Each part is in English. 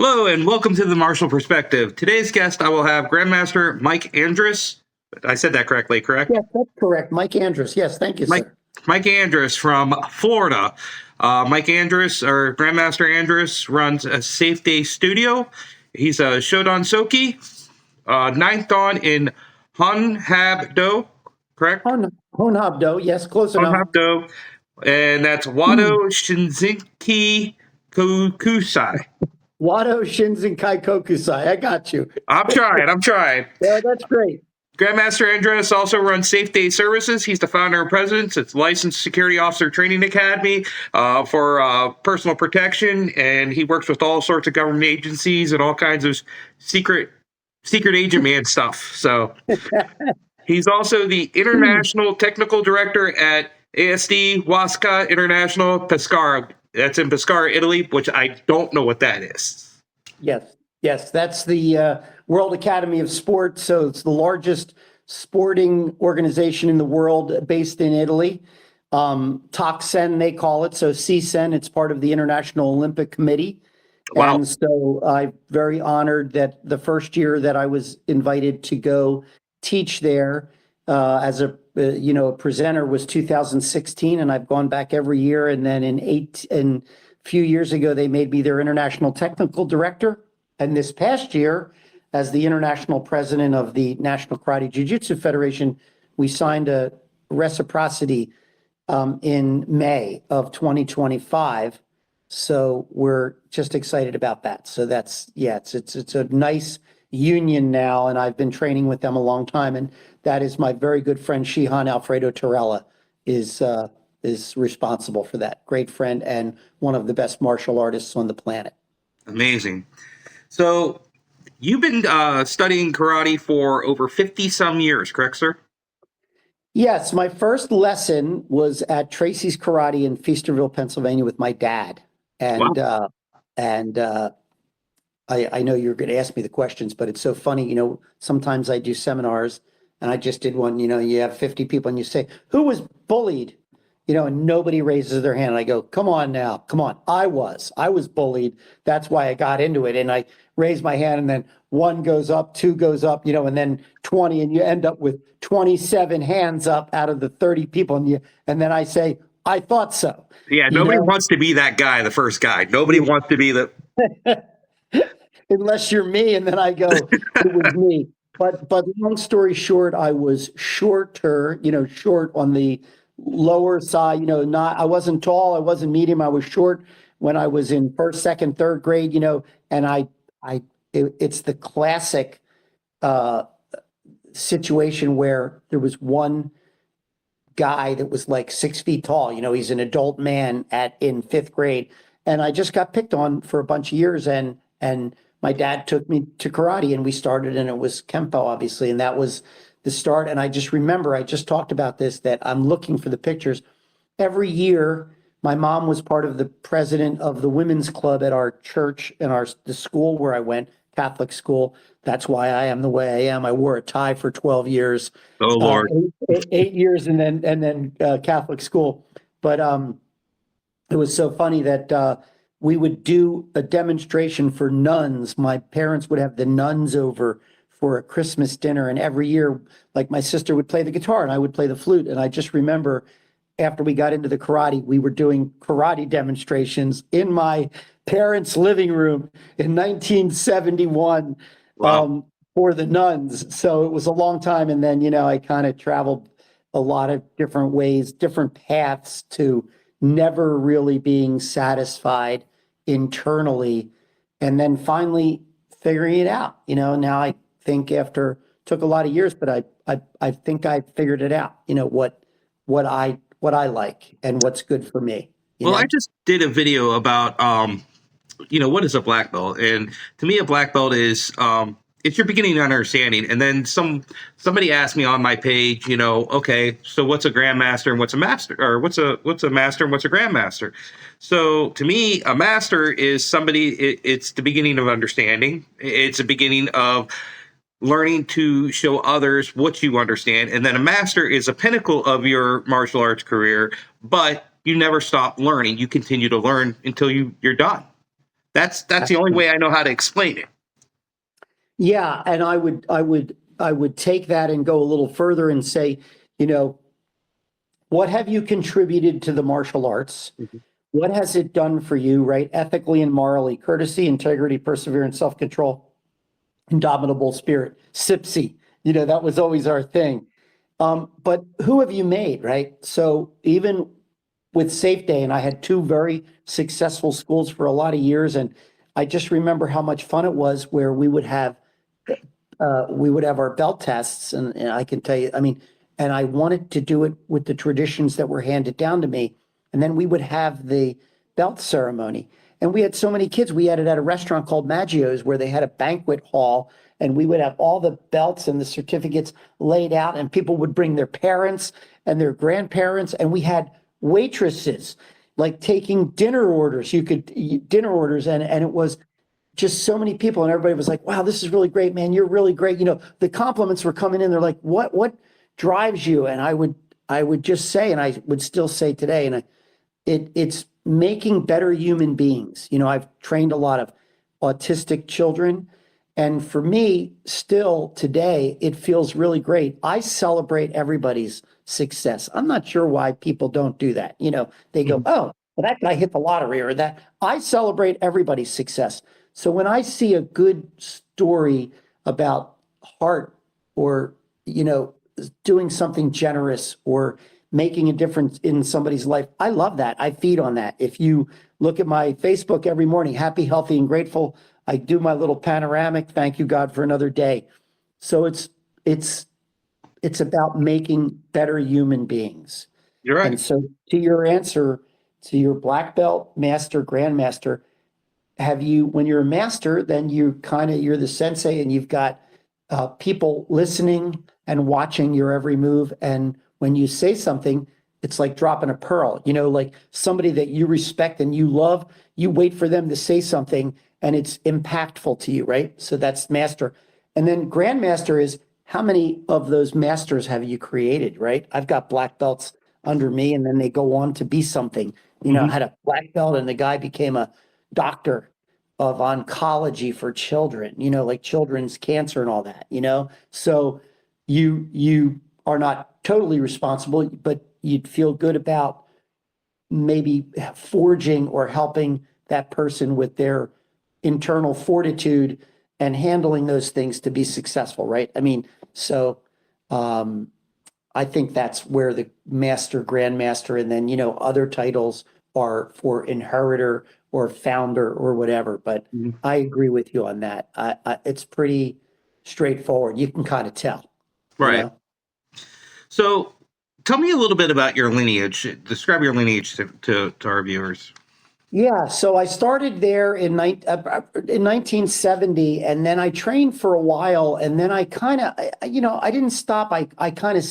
Hello and welcome to the Martial Perspective. Today's guest, I will have Grandmaster Mike Andrus. I said that correctly, correct? Yes, that's correct. Mike Andrus. Yes, thank you, Mike sir. Mike Andrus from Florida. Mike Andrus, or Grandmaster Andrus, runs a Safe Day Studio. He's a Shodan Soki, ninth Dan in Hunhabdo, correct? Honhabdo. Yes, close enough. Hunhabdo, and that's Wado Shinzinki Kukusai. Wado Shinzen Kokusai. I got you. I'm trying. Yeah, that's great. Grandmaster Andrus also runs Safe Day Services. He's the founder and president. It's Licensed Security Officer Training Academy for personal protection, and he works with all sorts of government agencies and all kinds of secret agent man stuff. So he's also the international technical director at ASD Wasca International Pescara. That's in Pescara, Italy, which I don't know what that is. Yes, that's the World Academy of Sport. So it's the largest sporting organization in the world based in Italy. TOCSEN, they call it. So CSEN, it's part of the International Olympic Committee. Wow. And so I'm very honored that the first year that I was invited to go teach there as a presenter was 2016, and I've gone back every year. And then a few years ago, they made me their international technical director. And this past year, as the international president of the National Karate Jiu-Jitsu Federation, we signed a reciprocity in May of 2025. So we're just excited about that. So it's a nice union now, and I've been training with them a long time. And that is my very good friend Shihan Alfredo Torella is responsible for that. Great friend and one of the best martial artists on the planet. Amazing. So you've been studying karate for over 50 some years, correct, sir? Yes, my first lesson was at Tracy's Karate in Feasterville, Pennsylvania with my dad. And Wow. I know you're going to ask me the questions, but it's so funny. Sometimes I do seminars, and I just did one. You have 50 people and you say, who was bullied? And nobody raises their hand. And I go, come on now, come on. I was bullied. That's why I got into it. And I raise my hand, and then one goes up, two goes up, and then 20, and you end up with 27 hands up out of the 30 people. And then I say, I thought so. Yeah, nobody wants to be that guy, the first guy. Nobody wants to be the... Unless you're me, and then I go, it was me. But long story short, I was shorter, short on the lower side, I wasn't tall, I wasn't medium, I was short when I was in first, second, third grade, and it's the classic situation where there was one guy that was like 6 feet tall, he's an adult man in fifth grade, and I just got picked on for a bunch of years, and my dad took me to karate, and we started, and it was Kempo, obviously, and that was the start. And I just remember, I just talked about this, that I'm looking for the pictures. Every year, my mom was part of the president of the women's club at our church and the school where I went, Catholic school. That's why I am the way I am. I wore a tie for 12 years. Oh, Lord. 8 years and then Catholic school. But it was so funny that we would do a demonstration for nuns. My parents would have the nuns over for a Christmas dinner. And every year, like, my sister would play the guitar and I would play the flute. And I just remember after we got into the karate, we were doing karate demonstrations in my parents' living room in 1971. Wow. For the nuns. So it was a long time. And then, I kind of traveled a lot of different ways, different paths to never really being satisfied internally. And then finally figuring it out, now I think took a lot of years, but I think I figured it out, what I like and what's good for me. I just did a video about, what is a black belt? And to me, a black belt is, it's your beginning understanding. And then somebody asked me on my page, okay, so what's a grandmaster and what's a master, or what's a master and what's a grandmaster? So to me, a master is somebody, it's the beginning of understanding. It's the beginning of learning to show others what you understand. And then a master is a pinnacle of your martial arts career, but you never stop learning. You continue to learn until you're done. That's the only way I know how to explain it. Yeah, and I would take that and go a little further and say, you know, what have you contributed to the martial arts? Mhm. What has it done for you, right? Ethically and morally, courtesy, integrity, perseverance, self-control, indomitable spirit, SIPSy. That was always our thing. But who have you made, right? So even with Safe Day, and I had two very successful schools for a lot of years, and I just remember how much fun it was where we would have our belt tests, and I can tell you, I mean, and I wanted to do it with the traditions that were handed down to me, and then we would have the belt ceremony, and we had so many kids. We had it at a restaurant called Maggio's where they had a banquet hall, and we would have all the belts and the certificates laid out, and people would bring their parents and their grandparents, and we had waitresses like taking dinner orders. You could dinner orders, and it was just so many people, and everybody was like, wow, this is really great, man, you're really great. The compliments were coming in. They're like, what drives you? And I would just say, and I would still say today, and it's making better human beings. I've trained a lot of autistic children, and for me, still today, it feels really great. I celebrate everybody's success. I'm not sure why people don't do that. They go, Mhm. oh, well, that guy hit the lottery, or that. I celebrate everybody's success. So when I see a good story about heart, or, doing something generous, or making a difference in somebody's life, I love that. I feed on that. If you look at my Facebook every morning, happy, healthy, and grateful, I do my little panoramic. Thank you, God, for another day. So it's about making better human beings. You're right. And so to your answer, to your black belt, master, grandmaster, when you're a master, then you're the sensei, and you've got people listening and watching your every move. And when you say something, it's like dropping a pearl, like somebody that you respect and you love, you wait for them to say something, and it's impactful to you, right? So that's master. And then grandmaster is, how many of those masters have you created, right? I've got black belts under me, and then they go on to be something. I Mhm. had a black belt, and the guy became a doctor of oncology for children, like children's cancer and all that. So you are not totally responsible, but you'd feel good about maybe forging or helping that person with their internal fortitude and handling those things to be successful, right? I mean, so um, I think that's where the master, grandmaster, and then, other titles are for inheritor or founder or whatever. But Mhm. I agree with you on that. It's pretty straightforward. You can kind of tell, you Right. know? So, tell me a little bit about your lineage. Describe your lineage to our viewers. Yeah, so I started there in 1970, and then I trained for a while, and then I kind of, I didn't stop. I kind of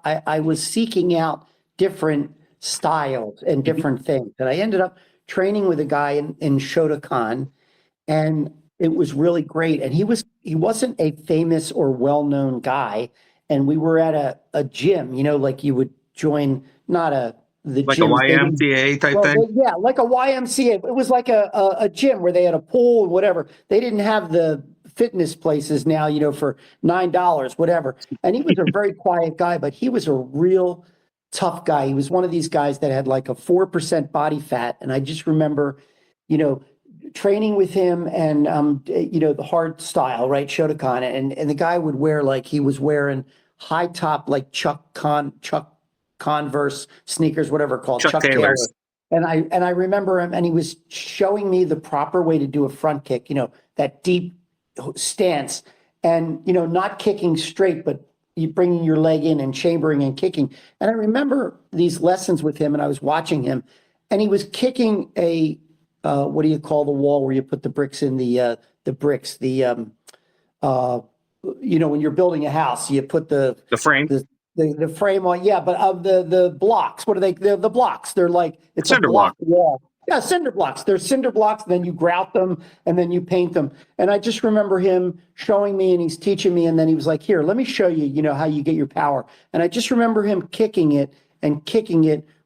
I was seeking out different styles and Mhm. different things. And I ended up training with a guy in Shotokan, and it was really great. And he wasn't a famous or well-known guy. And we were at a gym, like you would join, not the Like a gyms, they didn't. YMCA type Well, thing? yeah, like a YMCA. It was like a gym where they had a pool and whatever. They didn't have the fitness places now, for $9, whatever. And he was a very quiet guy, but he was a real tough guy. He was one of these guys that had like a 4% body fat. And I just remember, you know, training with him, and the hard style, right? Shotokan. And the guy would wear, like, he was wearing high top, like Chuck Converse sneakers, whatever, called Chuck Chuck Taylor. Taylor's. And I remember him, and he was showing me the proper way to do a front kick, that deep stance, and not kicking straight, but you bringing your leg in and chambering and kicking. And I remember these lessons with him, and I was watching him, and he was kicking a what do you call the wall where you put the bricks in, the bricks, uh, when you're building a house, you put The frame. the the frame on, yeah, but the blocks, what are they? The blocks. They're like, it's a Cinder block. block wall. Yeah, cinder blocks. They're cinder blocks, and then you grout them, and then you paint them. And I just remember him showing me, and he's teaching me, and then he was like, "Here, let me show you, how you get your power." And I just remember him kicking it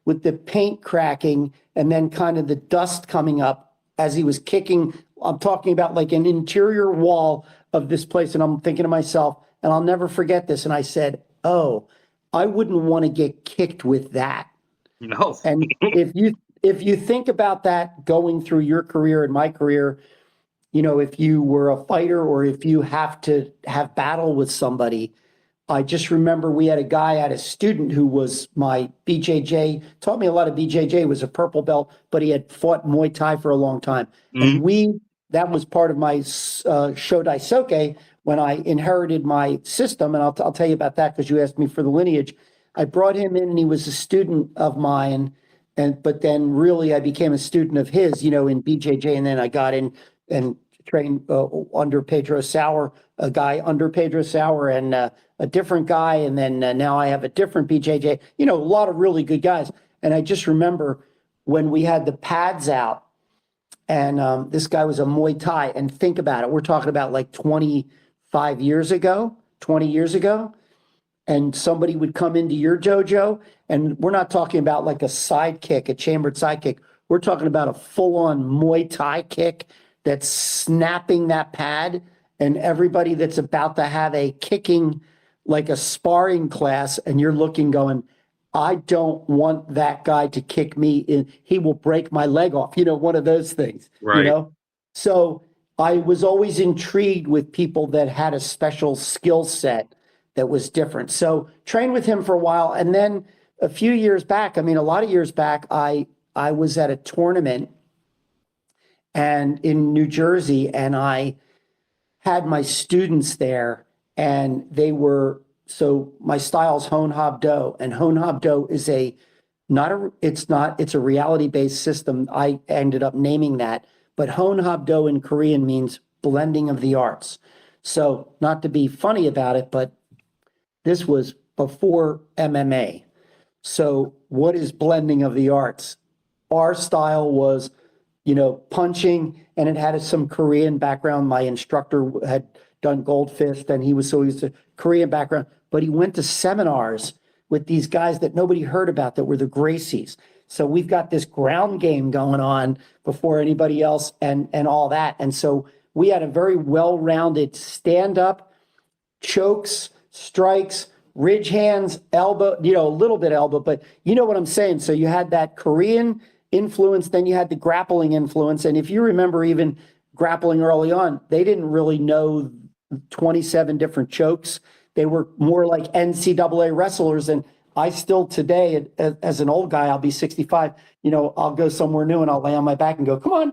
with the paint cracking, and then kind of the dust coming up. as he was kicking. I'm talking about like an interior wall of this place. And I'm thinking to myself, and I'll never forget this. And I said, oh, I wouldn't want to get kicked with that. No. And if you think about that going through your career and my career, if you were a fighter or if you have to have battle with somebody, I just remember we had a guy, I had a student who was my BJJ, taught me a lot of BJJ, was a purple belt, but he had fought Muay Thai for a long time. And Mhm. that was part of my Shodai Soke when I inherited my system. And I'll tell you about that because you asked me for the lineage. I brought him in and he was a student of mine. But then really I became a student of his, in BJJ. And then I got in and trained under Pedro Sauer, a guy under Pedro Sauer and a different guy. And then now I have a different BJJ, a lot of really good guys. And I just remember when we had the pads out and this guy was a Muay Thai. And think about it. We're talking about like 25 years ago, 20 years ago. And somebody would come into your dojo, and we're not talking about like a side kick, a chambered side kick. We're talking about a full-on Muay Thai kick that's snapping that pad, and everybody that's about to have a kicking, like a sparring class, and you're looking going, I don't want that guy to kick me in. He will break my leg off, one of those things, Right. So I was always intrigued with people that had a special skill set that was different. So trained with him for a while. And then a few years back, a lot of years back, I was at a tournament and in New Jersey, and I had my students there, and so my style's Hon Hab Do, and Hon Hab Do is it's a reality-based system. I ended up naming that, but Hon Hab Do in Korean means blending of the arts. So not to be funny about it, but this was before MMA. So what is blending of the arts? Our style was, punching, and it had some Korean background. My instructor had done Gold Fist, and he was a Korean background, but he went to seminars with these guys that nobody heard about that were the Gracies. So we've got this ground game going on before anybody else and all that. And so we had a very well-rounded stand-up, chokes, strikes, ridge hands, elbow, a little bit elbow, but you know what I'm saying? So you had that Korean influence, then you had the grappling influence. And if you remember even grappling early on, they didn't really know 27 different chokes. They were more like NCAA wrestlers. And I still today, as an old guy, I'll be 65, I'll go somewhere new and I'll lay on my back and go, come on.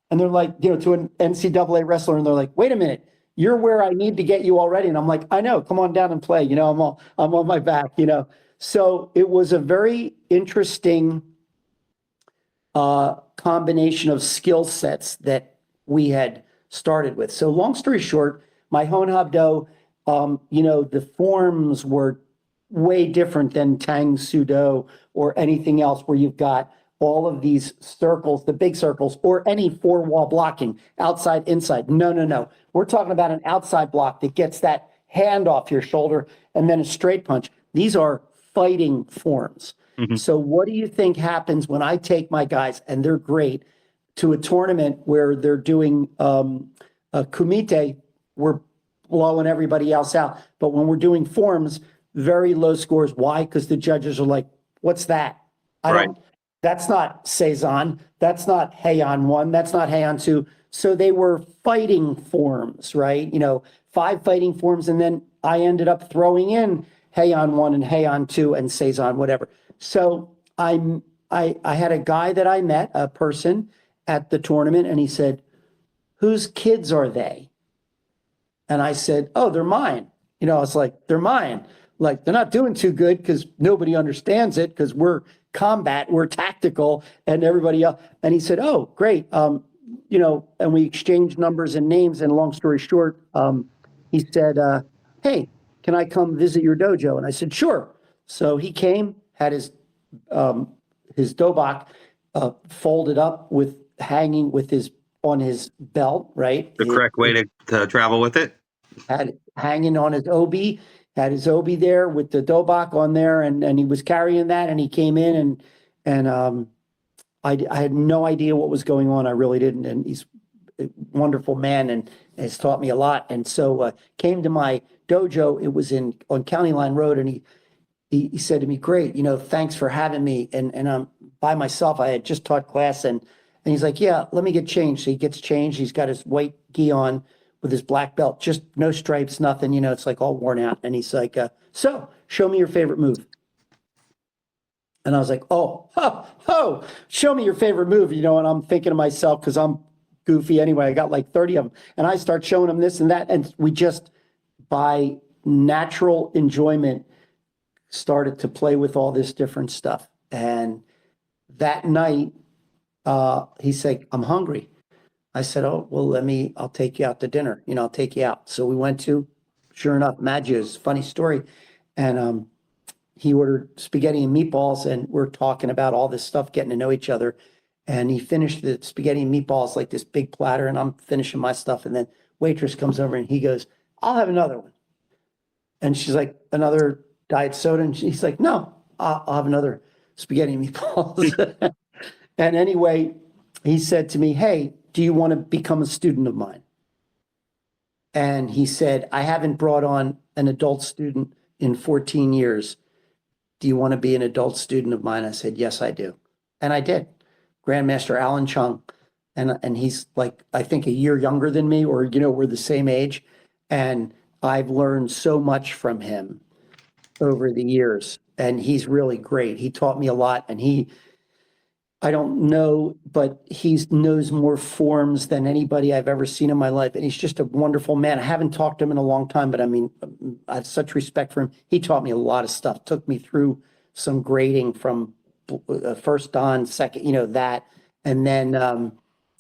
And they're like, to an NCAA wrestler, and they're like, wait a minute, you're where I need to get you already. And I'm like, I know, come on down and play. I'm on my back, So it was a very interesting combination of skill sets that we had started with. So long story short, my Hon Hab Do, the forms were way different than Tang Sudo or anything else where you've got all of these circles, the big circles, or any four-wall blocking, outside, inside. No. We're talking about an outside block that gets that hand off your shoulder and then a straight punch. These are fighting forms. Mhm. So what do you think happens when I take my guys, and they're great, to a tournament where they're doing a kumite, we're blowing everybody else out. But when we're doing forms, very low scores. Why? Because the judges are like, what's that? Right. That's not Seizan. That's not Heian 1. That's not Heian 2. So they were fighting forms, right? 5 fighting forms. And then I ended up throwing in Heian 1 and Heian 2 and Seizan, whatever. So I had a guy that I met, a person at the tournament, and he said, whose kids are they? And I said, oh, they're mine. It's like, they're mine. Like, they're not doing too good because nobody understands it because we're combat, we're tactical, and everybody else. And he said, oh, great. And we exchanged numbers and names. And long story short, he said, hey, can I come visit your dojo? And I said, sure. So he came, had his dobak folded up with hanging with on his belt, right? The correct way to travel with it. Had hanging on his obi, had his obi there with the dobak on there, and he was carrying that, and he came in and I had no idea what was going on. I really didn't. And he's a wonderful man and has taught me a lot. And so came to my dojo. It was on County Line Road, and he said to me, "Great, thanks for having me." And I'm by myself. I had just taught class, and he's like, "Yeah, let me get changed." So he gets changed. He's got his white gi on with his black belt, just no stripes, nothing. It's like all worn out. And he's like, "So, show me your favorite move." And I was like, oh, show me your favorite move, and I'm thinking to myself, because I'm goofy anyway, I got like 30 of them. And I start showing him this and that. And we just, by natural enjoyment, started to play with all this different stuff. And that night, he said, "I'm hungry." I said, "Oh, well, I'll take you out to dinner. I'll take you out." So we went to, sure enough, Maggio's, funny story. And he ordered spaghetti and meatballs, and we're talking about all this stuff, getting to know each other. And he finished the spaghetti and meatballs, like this big platter, and I'm finishing my stuff. And then waitress comes over and he goes, "I'll have another one." And she's like, "Another diet soda?" And he's like, "No, I'll have another spaghetti and meatballs." And anyway, he said to me, "Hey, do you want to become a student of mine?" And he said, "I haven't brought on an adult student in 14 years. Do you want to be an adult student of mine?" I said, "Yes, I do." And I did. Grandmaster Alan Chung. And he's like, I think a year younger than me, or, we're the same age. And I've learned so much from him over the years. And he's really great. He taught me a lot. And I don't know, but he knows more forms than anybody I've ever seen in my life. And he's just a wonderful man. I haven't talked to him in a long time, but I mean, I have such respect for him. He taught me a lot of stuff, took me through some grading from first dan, second, that. And then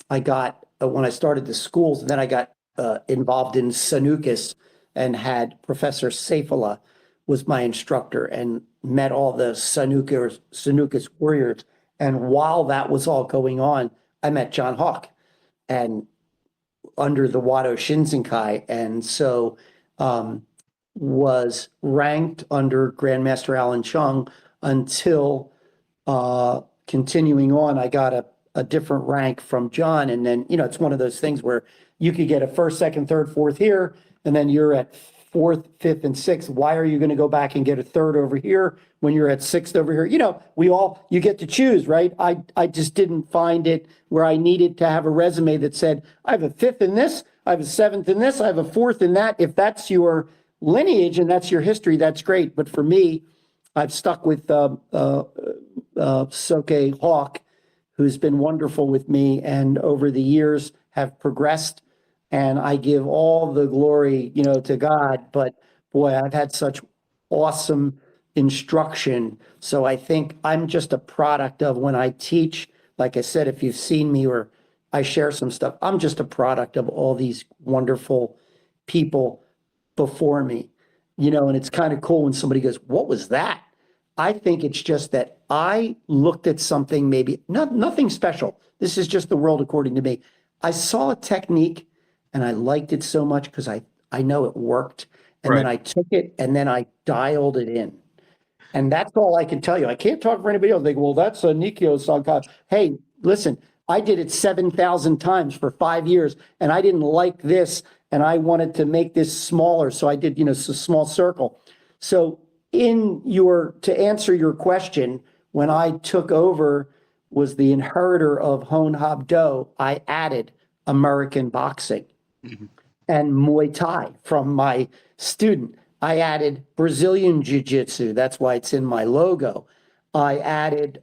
I got, when I started the schools, then I got involved in Sanukus and had Professor Safala was my instructor, and met all the Sanukus warriors. And while that was all going on, I met John Hawk and under the Wado Shinsenkai. And so was ranked under Grandmaster Alan Chung until continuing on, I got a different rank from John. And then, it's one of those things where you could get a first, second, third, fourth here, and then you're at fourth, fifth, and sixth. Why are you going to go back and get a third over here when you're at sixth over here? You get to choose, right? I just didn't find it where I needed to have a resume that said, I have a fifth in this, I have a seventh in this, I have a fourth in that. If that's your lineage and that's your history, that's great. But for me, I've stuck with Soke Hawk, who's been wonderful with me, and over the years have progressed. And I give all the glory, to God. But boy, I've had such awesome instruction. So I think I'm just a product of when I teach. Like I said, if you've seen me or I share some stuff, I'm just a product of all these wonderful people before me. And it's kind of cool when somebody goes, "What was that?" I think it's just that I looked at something, maybe nothing special. This is just the world according to me. I saw a technique and I liked it so much because I know it worked. And then I took it and then I dialed it in. And that's all I can tell you. I can't talk for anybody else. They go, "Well, that's a Nikio Sankai." Hey, listen, I did it 7,000 times for 5 years and I didn't like this and I wanted to make this smaller. So I did, a small circle. So to answer your question, when I took over, was the inheritor of Hon Hab Do, I added American boxing and Muay Thai from my student. I added Brazilian Jiu-Jitsu. That's why it's in my logo. I added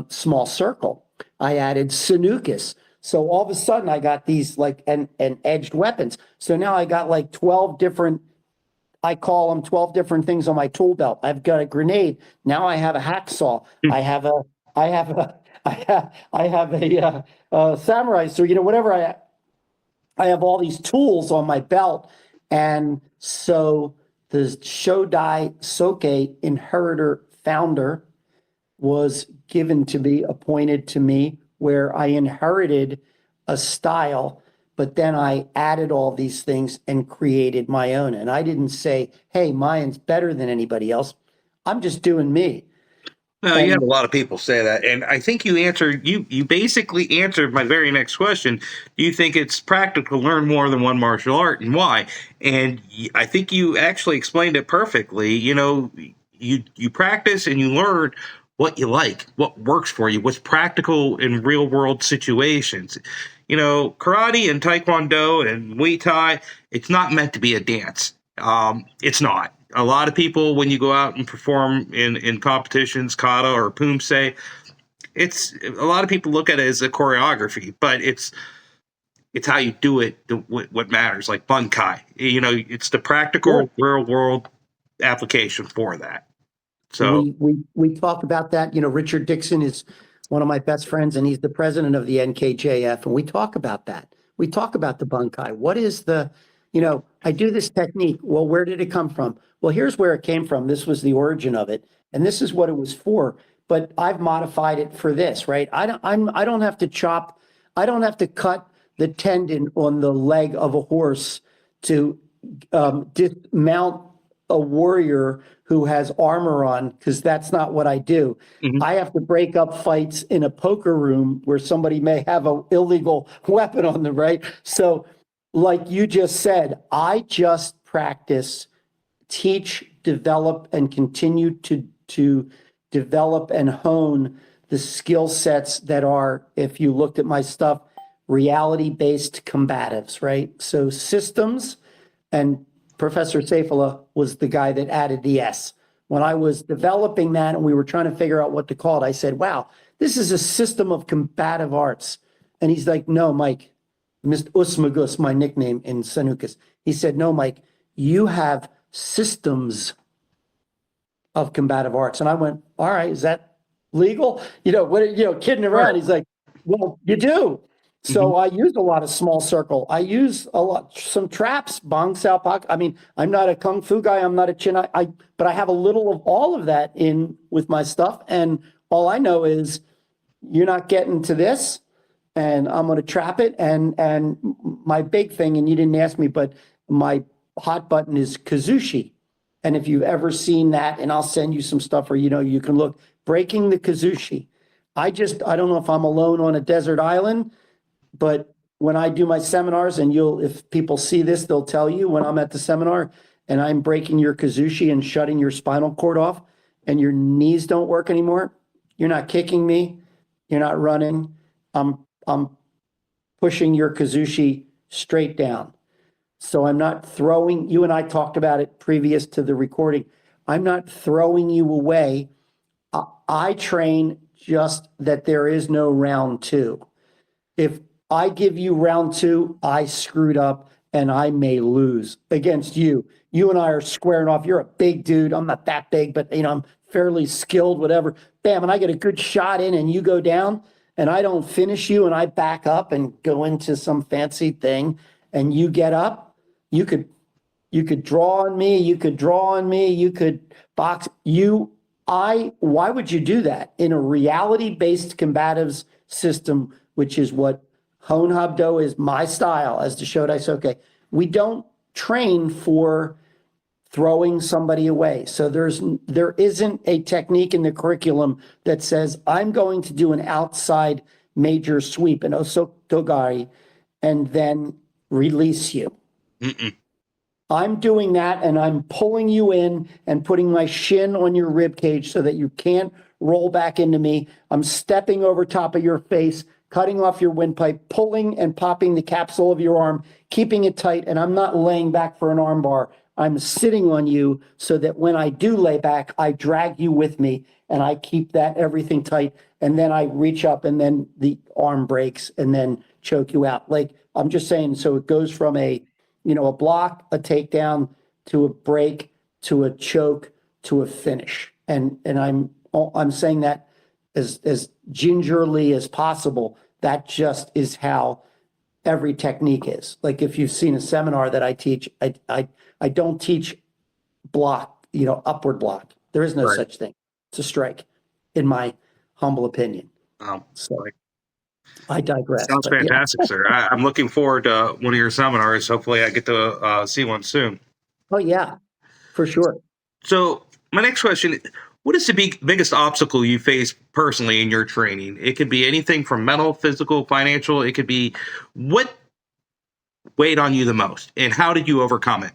small circle. I added Sanukus. So all of a sudden I got these and edged weapons. So now I got like 12 different, I call them 12 different things on my tool belt. I've got a grenade. Now I have a hacksaw. I have a samurai sword, whatever. I have all these tools on my belt. And so the Shodai Soke inheritor founder was given to me, appointed to me, where I inherited a style, but then I added all these things and created my own. And I didn't say, "Hey, mine's better than anybody else." I'm just doing me. No, you have a And lot of people say that, and I think you basically answered my very next question. Do you think it's practical to learn more than one martial art, and why? And I think you actually explained it perfectly. You practice and you learn what you like, what works for you, what's practical in real world situations. Karate and Taekwondo and Muay Thai, it's not meant to be a dance. It's not. A lot of people, when you go out and perform in competitions, kata or poomsae, it's a lot of people look at it as a choreography, but it's how you do it what matters. Like bunkai, it's the yeah, practical real world application for that. So, we talk about that. Richard Dixon is one of my best friends, and he's the president of the NKJF, and we talk about that. We talk about the bunkai. What is I do this technique. Well, where did it come from? Well, here's where it came from. This was the origin of it, and this is what it was for. But I've modified it for this, right? I don't have to chop. I don't have to cut the tendon on the leg of a horse to dismount a warrior who has armor on, because that's not what I do. mhm. I have to break up fights in a poker room where somebody may have an illegal weapon on them, right? So, like you just said, I just practice, teach, develop, and continue to develop and hone the skill sets that are, if you looked at my stuff, reality-based combatives, right? So systems, and Professor Safala was the guy that added the S. When I was developing that and we were trying to figure out what to call it, I said, wow, this is a system of combative arts. And he's like, no, Mike, Mr. Usmagus, my nickname in Sanukas. He said, no, Mike, you have systems of combative arts. And I went, all right, is that legal? Kidding around. Right. He's like, well, you do. Mhm. So I use a lot of small circle. I use some traps, bong sao pak. I mean, I'm not a kung fu guy. I'm not a chin. But I have a little of all of that in with my stuff. And all I know is you're not getting to this, and I'm going to trap it. And my big thing, and you didn't ask me, but my hot button is Kazushi. And if you've ever seen that, and I'll send you some stuff, or you can look, breaking the Kazushi. I don't know if I'm alone on a desert island, but when I do my seminars, and if people see this, they'll tell you when I'm at the seminar and I'm breaking your Kazushi and shutting your spinal cord off and your knees don't work anymore, you're not kicking me, you're not running. I'm pushing your Kazushi straight down. So I'm not throwing, you and I talked about it previous to the recording. I'm not throwing you away. I train just that there is no round two. If I give you round two, I screwed up and I may lose against you. You and I are squaring off. You're a big dude. I'm not that big, but I'm fairly skilled, whatever. Bam, and I get a good shot in and you go down and I don't finish you and I back up and go into some fancy thing and you get up. You could draw on me, you could draw on me, you could box why would you do that in a reality-based combatives system, which is what Hone Habdo is, my style as the Shodai Soke. We don't train for throwing somebody away. So there isn't a technique in the curriculum that says I'm going to do an outside major sweep in Osotogari and then release you. Mm-mm. I'm doing that and I'm pulling you in and putting my shin on your rib cage so that you can't roll back into me. I'm stepping over top of your face, cutting off your windpipe, pulling and popping the capsule of your arm, keeping it tight. And I'm not laying back for an arm bar. I'm sitting on you so that when I do lay back, I drag you with me and I keep that everything tight. And then I reach up and then the arm breaks and then choke you out. Like I'm just saying, so it goes from a block, a takedown, to a break, to a choke, to a finish. And I'm saying that as gingerly as possible. That just is how every technique is. Like if you've seen a seminar that I teach, I don't teach block, upward block. There is no Right. such thing. It's a strike, in my humble opinion. So Like, I digress, sounds but yeah. fantastic, sir. I'm looking forward to one of your seminars. Hopefully, I get to see one soon. Oh yeah, for sure. So, my next question: What is the biggest obstacle you face personally in your training? It could be anything from mental, physical, financial. It could be what weighed on you the most, and how did you overcome it?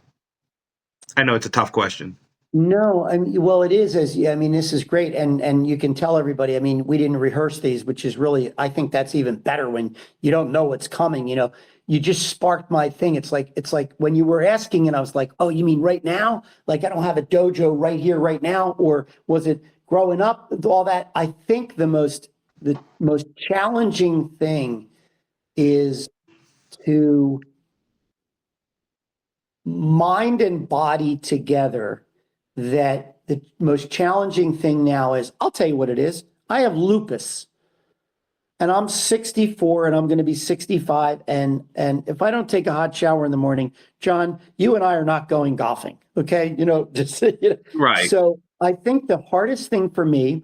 I know it's a tough question. No, I mean, well, it is I mean, this is great. And you can tell everybody, I mean, we didn't rehearse these, which is really, I think that's even better when you don't know what's coming, you just sparked my thing. It's like when you were asking and I was like, oh, you mean right now? Like I don't have a dojo right here, right now, or was it growing up, all that? I think the most challenging thing is to mind and body together. That the most challenging thing now is, I'll tell you what it is. I have lupus and I'm 64 and I'm going to be 65. And if I don't take a hot shower in the morning, John, you and I are not going golfing. Okay. Just, Right. So I think the hardest thing for me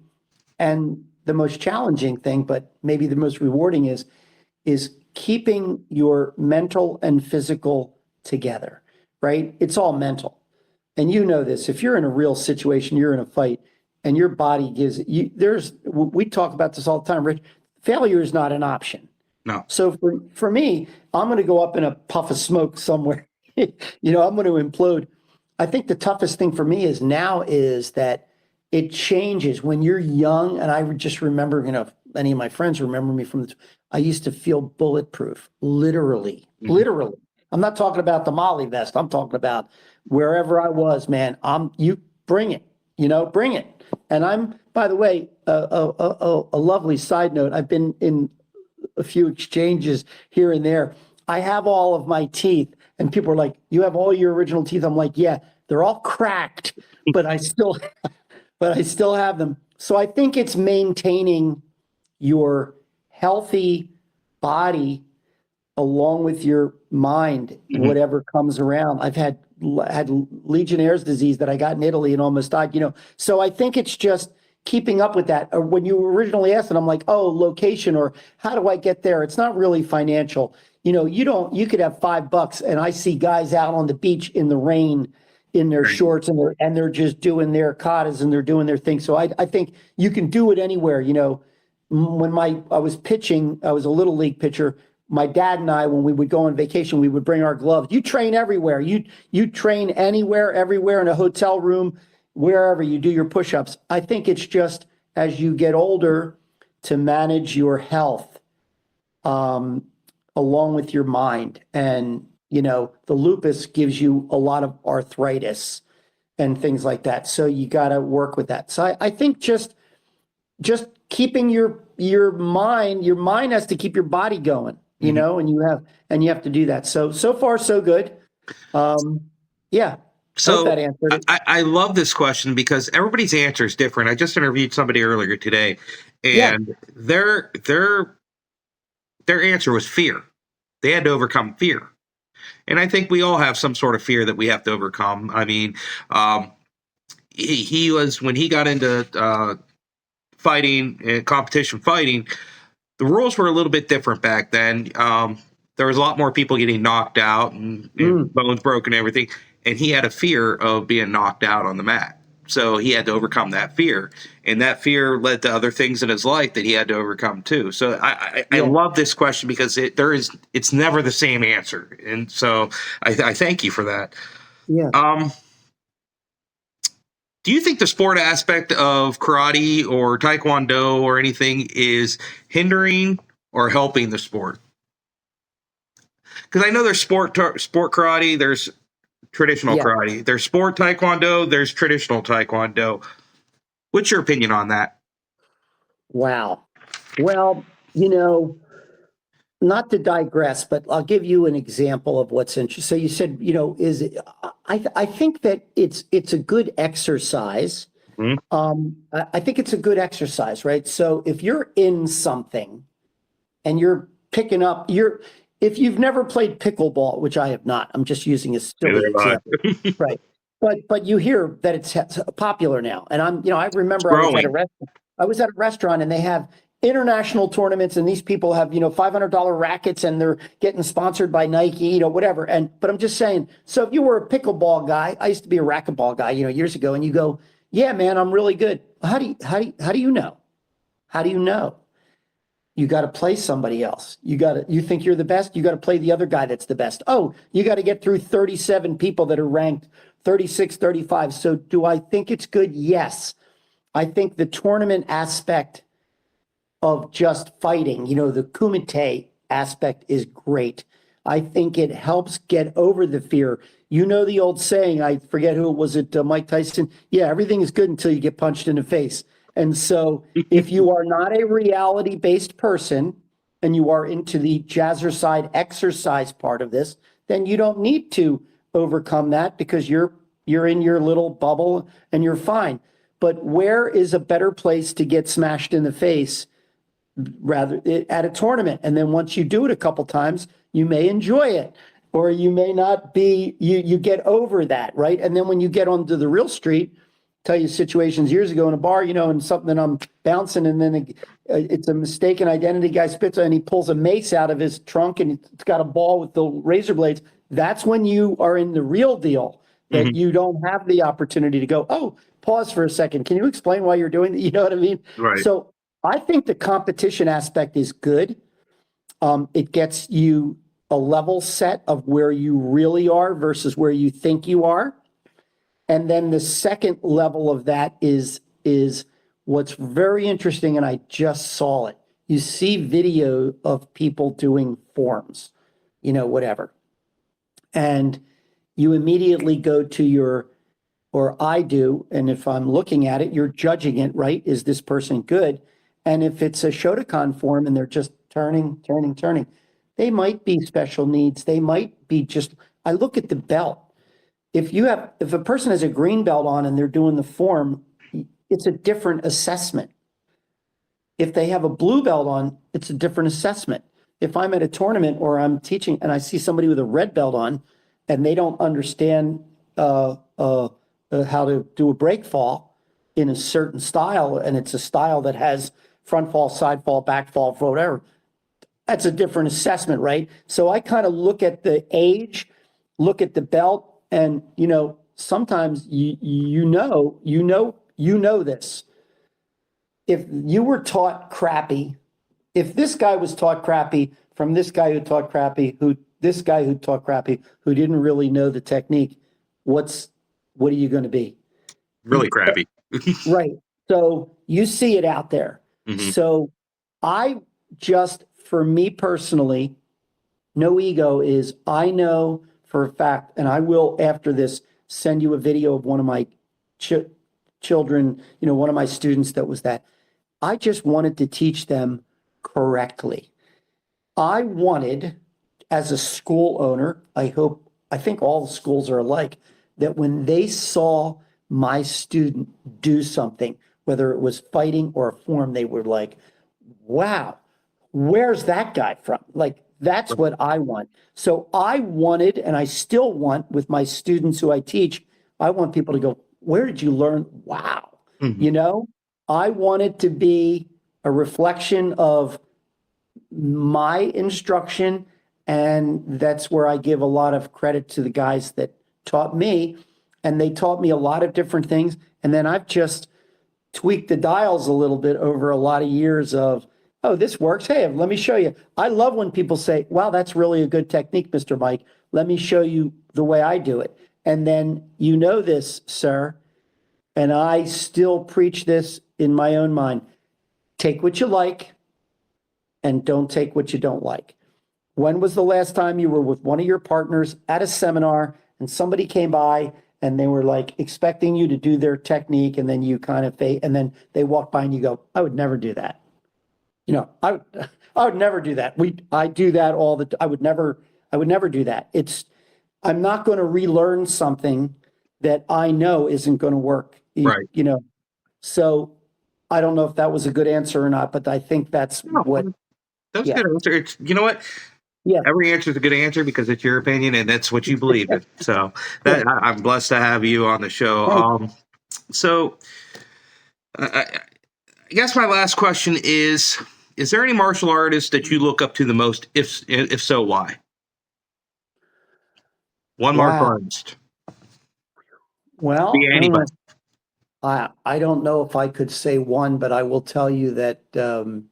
and the most challenging thing, but maybe the most rewarding is keeping your mental and physical together, right? It's all mental. And you know this, if you're in a real situation, you're in a fight, and your body gives you, we talk about this all the time, Rich, failure is not an option. No. So for me, I'm going to go up in a puff of smoke somewhere. I'm going to implode. I think the toughest thing for me is that it changes when you're young. And I just remember, any of my friends remember me I used to feel bulletproof, literally. I'm not talking about the Molly vest. I'm talking about wherever I was, man. You bring it, bring it. And I'm, by the way, a lovely side note. I've been in a few exchanges here and there. I have all of my teeth, and people are like, "You have all your original teeth?" I'm like, "Yeah, they're all cracked, but I still have them." So I think it's maintaining your healthy body along with your mind, whatever comes around. I've had Legionnaire's disease that I got in Italy and almost died, So I think it's just keeping up with that. Or when you originally asked it, I'm like, oh, location, or how do I get there? It's not really financial. You could have $5 and I see guys out on the beach in the rain in their shorts and they're just doing their katas and they're doing their thing. So I think you can do it anywhere. When I was pitching, I was a little league pitcher. My dad and I, when we would go on vacation, we would bring our gloves. You train everywhere. You train anywhere, everywhere, in a hotel room, wherever you do your push-ups. I think it's just as you get older to manage your health along with your mind. And, the lupus gives you a lot of arthritis and things like that. So you got to work with that. So I think just keeping your mind has to keep your body going. And you have to do that. So far, so good. Yeah. So hope that answered it. I love this question because everybody's answer is different. I just interviewed somebody earlier today, and their answer was fear. They had to overcome fear. And I think we all have some sort of fear that we have to overcome. I mean, he was, when he got into fighting and competition fighting, the rules were a little bit different back then. There was a lot more people getting knocked out and bones broken and everything. And he had a fear of being knocked out on the mat. So he had to overcome that fear. And that fear led to other things in his life that he had to overcome too. So I love this question because it's never the same answer. And so I thank you for that. Yeah. Do you think the sport aspect of karate or taekwondo or anything is hindering or helping the sport? Because I know there's sport karate, there's traditional karate, there's sport taekwondo, there's traditional taekwondo. What's your opinion on that? Wow. Well, not to digress, but I'll give you an example of what's interesting. So you said, I think that it's a good exercise. I think it's a good exercise, right? So if you're in something and you're picking up, if you've never played pickleball, which I have not, I'm just using a silly example, right? But you hear that it's popular now, and I remember I was at a restaurant and they have international tournaments, and these people have $500 rackets, and they're getting sponsored by Nike, whatever. But I'm just saying, so if you were a pickleball guy, I used to be a racquetball guy, years ago, and you go, yeah, man, I'm really good. How do you know? How do you know? You got to play somebody else. You think you're the best, you got to play the other guy that's the best. Oh, you got to get through 37 people that are ranked 36, 35. So do I think it's good? Yes. I think the tournament aspect of just fighting, the kumite aspect is great. I think it helps get over the fear. You know the old saying, I forget who it was, Mike Tyson? Yeah, everything is good until you get punched in the face. And so if you are not a reality-based person and you are into the jazzercise exercise part of this, then you don't need to overcome that because you're in your little bubble and you're fine. But where is a better place to get smashed in the face rather at a tournament? And then once you do it a couple times, you may enjoy it, or you may not be, you get over that, right? And then when you get onto the real street, tell you situations years ago in a bar, and something that I'm bouncing, and then it's a mistaken identity. Guy spits and he pulls a mace out of his trunk and it's got a ball with the razor blades. That's when you are in the real deal, that Mhm. you don't have the opportunity to go, oh, pause for a second. Can you explain why you're doing that? You know what I mean? Right. So I think the competition aspect is good. It gets you a level set of where you really are versus where you think you are. And then the second level of that is what's very interesting, and I just saw it. You see video of people doing forms, whatever. And you immediately go to or I do, and if I'm looking at it, you're judging it, right? Is this person good? And if it's a Shotokan form and they're just turning, turning, turning, they might be special needs. They might be just, I look at the belt. If a person has a green belt on and they're doing the form, it's a different assessment. If they have a blue belt on, it's a different assessment. If I'm at a tournament or I'm teaching and I see somebody with a red belt on and they don't understand how to do a break fall in a certain style, and it's a style that has front fall, side fall, back fall, whatever, that's a different assessment, right? So I kind of look at the age, look at the belt, and sometimes you know this. If you were taught crappy, if this guy was taught crappy from this guy who taught crappy, this guy who taught crappy, who didn't really know the technique, what are you going to be? Really crappy. Right. So you see it out there. Hmm. So I for me personally, no ego is I know for a fact, and I will after this send you a video of one of my children, one of my students that was that. I just wanted to teach them correctly. I wanted, as a school owner, I think all the schools are alike, that when they saw my student do something, whether it was fighting or a form, they were like, wow, where's that guy from? Like, that's what I want. So I wanted, and I still want with my students who I teach, I want people to go, where did you learn? Wow. Hmm. You know, I want it to be a reflection of my instruction. And that's where I give a lot of credit to the guys that taught me. And they taught me a lot of different things. And then I've just tweaked the dials a little bit over a lot of years of, oh, this works. Hey, let me show you. I love when people say, wow, that's really a good technique, Mr. Mike. Let me show you the way I do it. And then you know this, sir, and I still preach this in my own mind. Take what you like and don't take what you don't like. When was the last time you were with one of your partners at a seminar and somebody came by and they were like expecting you to do their technique and then you kind of and then they walk by and you go, I would never do that. I would never do that. I do that I would never do that. I'm not going to relearn something that I know isn't going to work. Right. So I don't know if that was a good answer or not, but I think that's No, what, that was a yeah, good answer. You know what? yeah, Every answer is a good answer because it's your opinion and that's what you believe in. So yeah. I'm blessed to have you on the show. Thanks. So I guess my last question is there any martial artist that you look up to the most? If so, why? One martial Wow. artist. Be Well, anybody. I don't know if I could say one, but I will tell you that the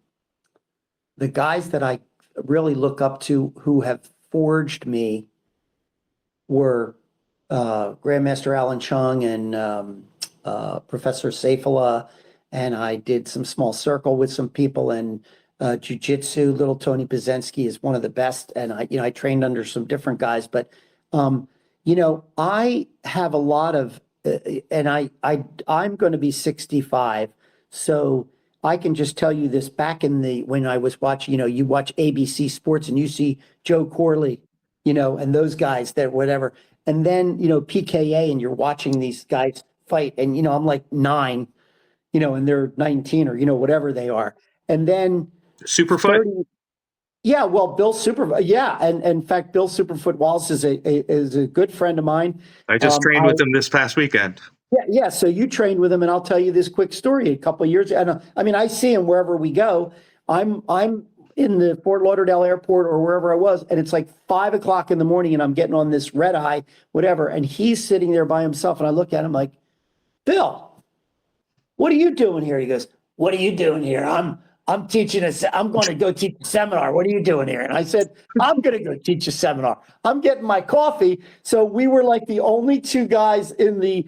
guys that I really look up to who have forged me were Grandmaster Alan Chung and Professor Safala, and I did some small circle with some people and jujitsu. Little Tony Pazensky is one of the best, and I trained under some different guys, but I have a lot of, and I'm going to be 65, so I can just tell you this. Back in the when I was watching, you watch ABC Sports and you see Joe Corley, and those guys that whatever. And then, PKA, and you're watching these guys fight. And, I'm like 9, and they're 19 or, whatever they are. And then Superfoot. 30. Yeah, well, Bill Super, yeah. And in fact, Bill Superfoot Wallace is a good friend of mine. I just trained I with him this past weekend. Yeah. So you trained with him, and I'll tell you this quick story. A couple of years, and I mean, I see him wherever we go. I'm in the Fort Lauderdale airport or wherever I was, and it's like 5 o'clock in the morning, and I'm getting on this red eye, whatever, and he's sitting there by himself, and I look at him like, Bill, what are you doing here? He goes, what are you doing here? I'm teaching I'm going to go teach a seminar. What are you doing here? And I said, I'm going to go teach a seminar. I'm getting my coffee. So we were like the only two guys in the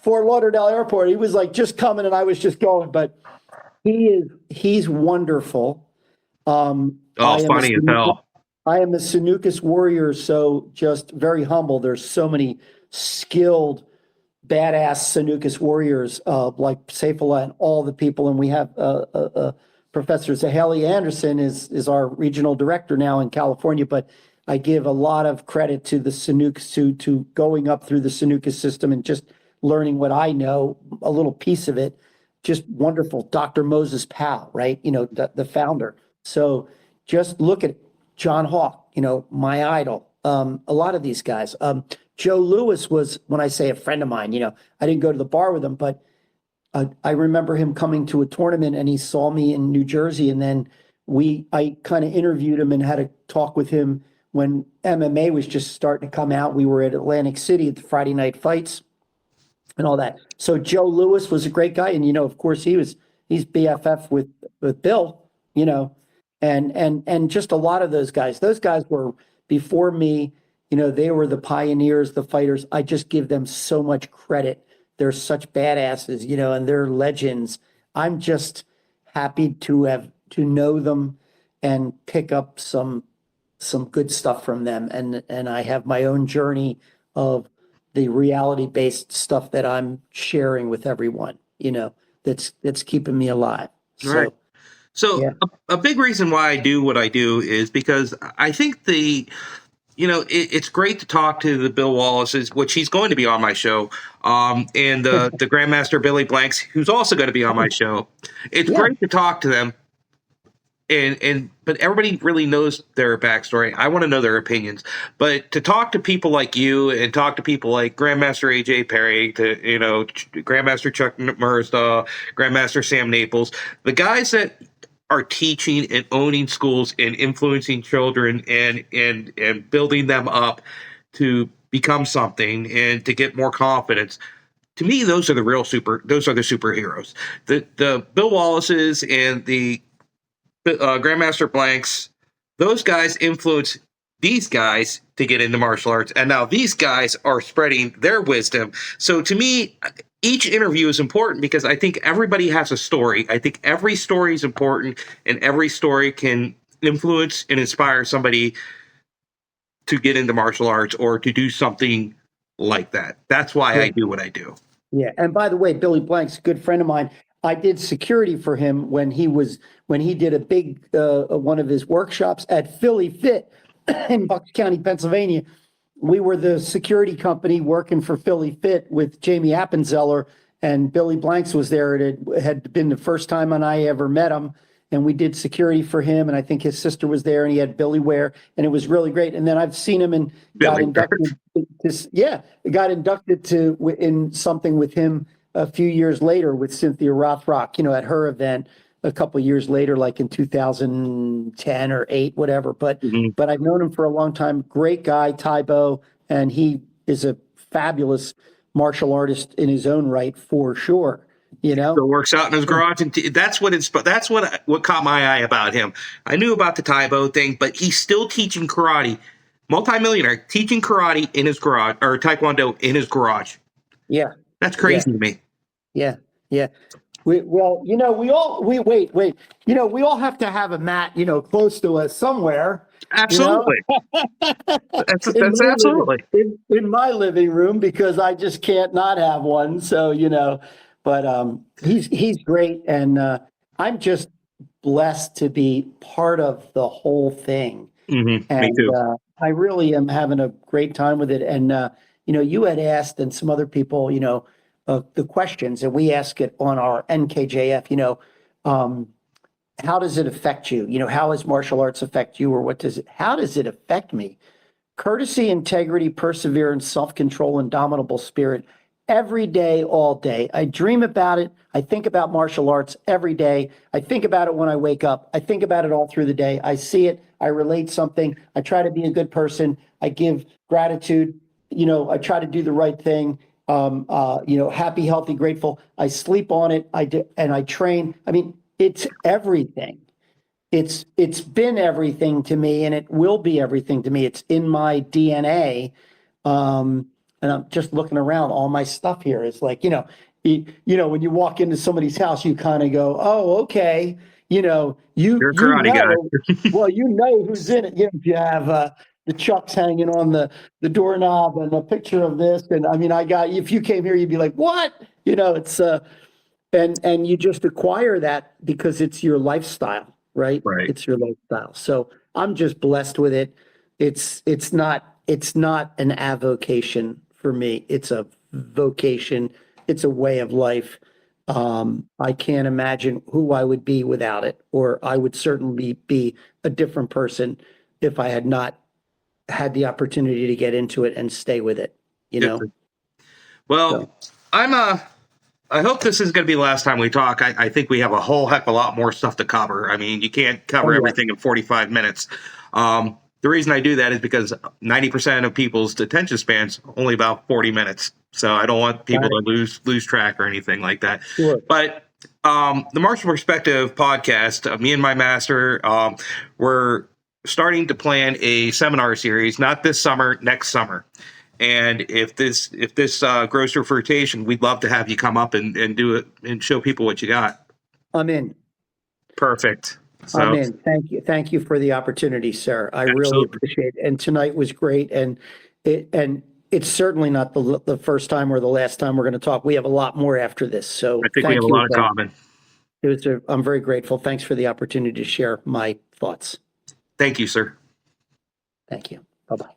Fort Lauderdale airport. He was like just coming and I was just going, but he's wonderful. Oh, I am funny as hell. I am a Sanukis warrior, so just very humble. There's so many skilled, badass Sanukis warriors like Safala and all the people, and we have Professor Zaheli Anderson is our regional director now in California, but I give a lot of credit to the Sanukis to going up through the Sanukis system and just learning what I know, a little piece of it. Just wonderful. Dr. Moses Powell, right? The founder. So just look at John Hawk, my idol. A lot of these guys. Joe Lewis was, when I say a friend of mine, I didn't go to the bar with him, but I remember him coming to a tournament and he saw me in New Jersey. And then I kind of interviewed him and had a talk with him when MMA was just starting to come out. We were at Atlantic City at the Friday night fights and all that. So Joe Lewis was a great guy. And, of course he's BFF with Bill, and just a lot of those guys were before me. They were the pioneers, the fighters. I just give them so much credit. They're such badasses, and they're legends. I'm just happy to know them and pick up some good stuff from them. And I have my own journey of the reality-based stuff that I'm sharing with everyone, that's keeping me alive. Right. So Yeah. a big reason why I do what I do is because I think it's great to talk to the Bill Wallaces, which he's going to be on my show, and the Grandmaster Billy Blanks, who's also going to be on my show. It's Yeah. great to talk to them, but everybody really knows their backstory. I want to know their opinions, but to talk to people like you and talk to people like Grandmaster AJ Perry, to Grandmaster Chuck Mersta, Grandmaster Sam Naples, the guys that are teaching and owning schools and influencing children and building them up to become something and to get more confidence. To me, those are the superheroes. The Bill Wallaces and the Grandmaster Blanks, those guys influence these guys to get into martial arts, and now these guys are spreading their wisdom. So to me, each interview is important because I think everybody has a story. I think every story is important, and every story can influence and inspire somebody to get into martial arts or to do something like that. That's why I do what I do. Yeah. And by the way, Billy Blank's a good friend of mine. I did security for him when he did a big one of his workshops at Philly Fit in Bucks County, Pennsylvania. We were the security company working for Philly Fit with Jamie Appenzeller, and Billy Blanks was there. It had been the first time I ever met him, and we did security for him. And I think his sister was there, and he had Billy wear, and it was really great. And then I've seen him and got Billy inducted. Got inducted in something with him a few years later with Cynthia Rothrock, at her event a couple of years later, like in 2010 or 8, whatever. But Mhm. but I've known him for a long time. Great guy, Tybo, and he is a fabulous martial artist in his own right, for sure. You know, Still works out in his garage, and that's what caught my eye about him. I knew about the Taibo thing, but he's still teaching karate. Multimillionaire teaching karate in his garage, or Taekwondo in his garage. yeah, That's yeah, crazy to me. yeah, yeah. Well, wait. We all have to have a mat, close to us somewhere. You know, Absolutely. in That's my living absolutely. in my living room, because I just can't not have one. So, but he's great, and I'm just blessed to be part of the whole thing. Me And too. I really am having a great time with it. And you had asked, and some other people, the questions, and we ask it on our NKJF. Um, how does it affect you? How does martial arts affect you, or how does it affect me? Courtesy, integrity, perseverance, self-control, indomitable spirit, every day, all day. I dream about it. I think about martial arts every day. I think about it when I wake up. I think about it all through the day. I see it. I relate something. I try to be a good person. I give gratitude. I try to do the right thing. Happy, healthy, grateful. I sleep on it. I do, and I train. I mean, it's everything. It's been everything to me, and it will be everything to me. It's in my DNA. And I'm just looking around, all my stuff here is like, when you walk into somebody's house, you kind of go, oh, okay. You're a karate guy. Well, who's in it. You have the chucks hanging on the doorknob, and a picture of this. And I mean, if you came here, you'd be like, what? It's and you just acquire that because it's your lifestyle, right? Right. It's your lifestyle. So I'm just blessed with it. It's not an avocation for me. It's a vocation. It's a way of life. I can't imagine who I would be without it, or I would certainly be a different person if I had not had the opportunity to get into it and stay with it, you Good. know? So, Well, I hope this is going to be the last time we talk. I think we have a whole heck of a lot more stuff to cover. I mean, you can't oh cover yeah, everything in 45 minutes. The reason I do that is because 90% of people's attention spans only about 40 minutes. So I don't want people got to it. lose track or anything like that. Sure. But the Martial Perspective podcast, me and my master, we're starting to plan a seminar series, not this summer, next summer. And if this grows to fruition, we'd love to have you come up and do it and show people what you got. I'm in. Perfect. I'm So in. Thank you. Thank you for the opportunity, sir. I really absolutely. appreciate it. And tonight was great. And it's certainly not the first time or the last time we're going to talk. We have a lot more after this. I So think we have thank a you lot in again. common. I'm very grateful. Thanks for the opportunity to share my thoughts. Thank you, sir. Thank you. Bye-bye.